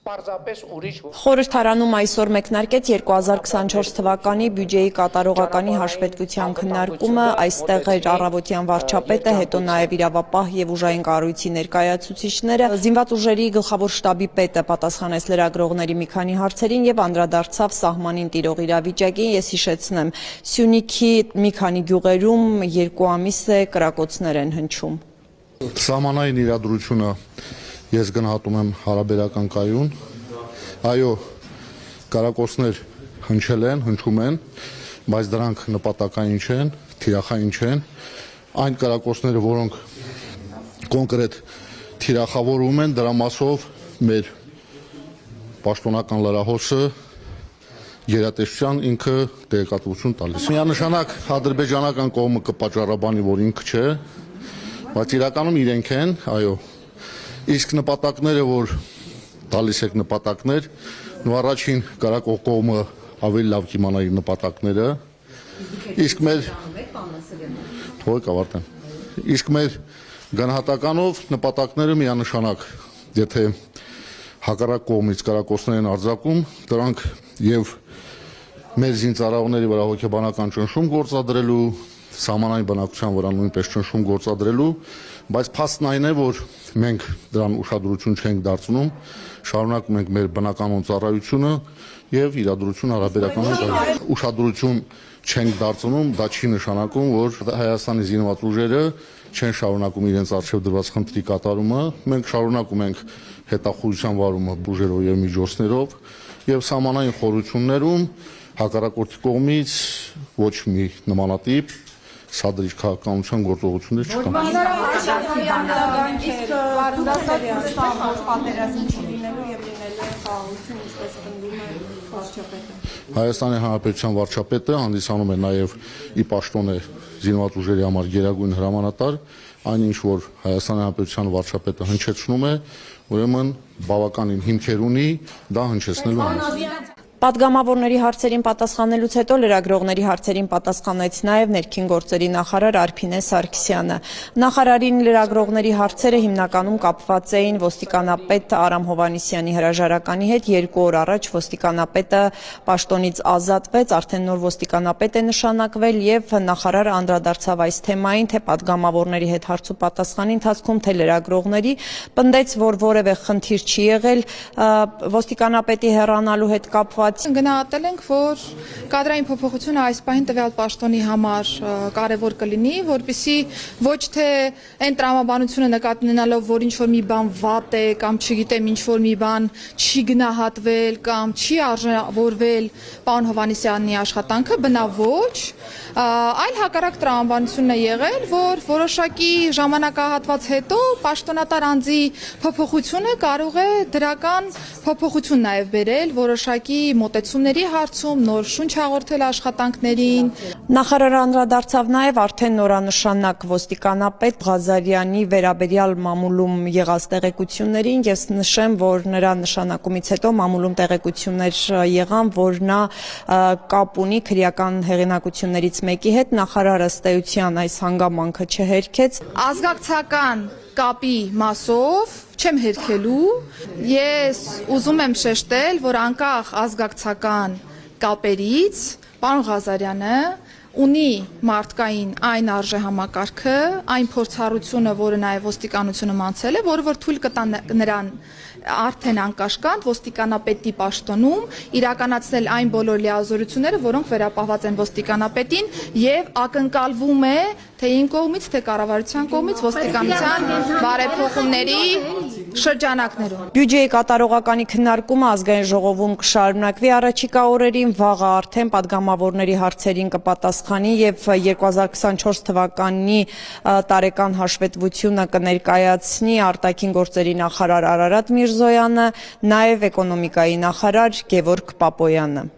Խորհրդարանում այսօր մեկնարկեց 2024 թվականի բյուջեի կատարողականի հաշվետվության քննարկումը, այստեղ էր առավոտյան վարչապետը, հետո նաև իրավապահ եւ ուժային կառույցի ներկայացուցիչները, զինված ուժերի գլխավոր շտաբի պետը պատասխանեց լրագրողների մի քանի հարցերին եւ անդրադարձավ սահմանին տիրող իրավիճակին։ Ես հիշեցնեմ, Սյունիքի մի քանի գյուղերում 2 ամիս է կրակոցներ են հնչում։ Սահմանային իրադրությունը ես գնահատում եմ հարաբերական կայուն, այո, կրակոցներ հնչել են, հնչում են, բայց դրանք նպատակային չեն, թիրախային չեն, այն կրակոցները, որոնք կոնկրետ թիրախավորում են, դրա մասով մեր պաշտոնական լրահոսը գերատեսչության ինքը տեղեկատվություն տալիս։ Միանշանակ ադրբեջանական կողմը կպատճառաբանի, որ ինքը չէ, բայց իրականում իրենք են, այո, իսկ նպատակները, որ տալիս եք նպատակներ, ու առաջին կրակող կողմը ավելի լավ կիմանա իր նպատակները, իսկ մեր գնահատականով նպատակները միանշանակ, եթե հակառակ կողմից կրակոցներ են արձակում, դրանք եւ մեր զինծառայողների վրա հոգեբանական ճնշում գործադրելու, սահմանային բնակության վրա նույնպես ճնշում գործադրելու, բայց փաստն այն է, որ մենք դրան ուշադրություն չենք դարձնում, շարունակում ենք մեր բնականոն ծառայությունը եւ իրադրություն հարաբերական ուշադրություն չենք դարձնում, դա չի նշանակում, որ Հայաստանի զինված ուժերը չեն շարունակում իրենց արժեվ դրված խնդրի կատարումը, մենք շարունակում ենք հետախուզության վարումը ուժերով եւ միջոցներով եւ սահմանային խորություններում հակառակորդի կողմից ոչ մի նմանատիպ սադրիչ քաղաքականության գործողություններ Հայաստանի Հանրապետության վարչապետը հանդիսանում է նաև ի պաշտոն է զինված ուժերի համար գերագույն հրամանատար, այն ինչ որ Հայաստանի Հանրապետության վարչապետը հնչեցնում է, ուրեմն բավականին հիմքեր ունի դա հնչեցնելու համար։ Պատգամավորների հարցերին պատասխանելուց հետո լրագրողների հարցերին պատասխանեց նաև ներքին գործերի նախարար Արփինե Սարգսյանը։ Նախարարին լրագրողների հարցերը հիմնականում կապված էին ոստիկանապետ Արամ Հովհաննիսյանի հրաժարականի հետ։ 2 օր առաջ ոստիկանապետը պաշտոնից ազատվեց, արդեն նոր ոստիկանապետ է նշանակվել եւ նախարարը անդրադարձավ այս թեմային, թե պատգամավորների հետ հարց ու պատասխանի ընթացքում, թե լրագրողների, պնդեց, որ որևէ խնդիր չի եղել ոստիկանապետի հեռանալու հետ կապված։ Գնահատել ենք, որ կադրային փոփոխությունը այս պահին տվյալ պաշտոնի համար կարևոր կլինի, որպեսզի ոչ թե այն տրամաբանությունը նկատի ունենալով, որ ինչ-որ մի բան վատ է կամ չգիտեմ ինչ-որ մի բան չի գնահատվել կամ չի արժևորվել պարոն Հովհաննիսյանի աշխատանքը, բնավ ոչ, այլ հակառակ տրամաբանությունն է եղել, որ որոշակի ժամանակահատված հետո պաշտոնատար անձի փոփոխությունը կարող է դրական փոփոխություն նաև բերել որոշակի մոտեցումների հարցում, նոր շունչ հաղորդել աշխատանքներին։ Նախարարը անդրադարձավ նաև արդեն նորանշանակ ոստիկանապետ Ղազարյանի վերաբերյալ մամուլում եղած տեղեկություններին։ Ես նշեմ, որ նրա նշանակումից հետո մամուլում տեղեկություններ եղան, որ նա կապ ունի քրեական հեղինակություններից մեկի հետ, նախարարը ըստ էության այս հանգամանքը չհերքեց։ Ազգակցական կապի մասով չեմ հերքելու, ես ուզում եմ շեշտել, որ անկախ ազգակցական կապերից պարոն Ղազարյանը ունի մարդկային այն արժեհամակարգը, այն փորձառությունը, որը նաև ոստիկանությունը մանցել է, որը որ թույլ կտա նրան արդեն անկաշկանդ ոստիկանապետի պաշտոնում իրականացնել այն բոլոր լիազորությունները, որոնք վերապահված են ոստիկանապետին եւ ակնկալվում է թե ին կողմից, թե կառավարության կողմից ոստիկանության բարեփոխումների շրջանակներում։ Բյուջեի կատարողականի քննարկումը ազգային ժողովում կշարունակվի առաջիկա օրերին, վաղը արդեն պատգամավորների հարցերին կպատասխանի եւ 2024 թվականի տարեկան հաշվետվությունը կներկայացնի արտաքին գործերի նախարար Արարատ Միրզոյանը, նաև էկոնոմիկայի նախարար Գևորգ Պապոյանը։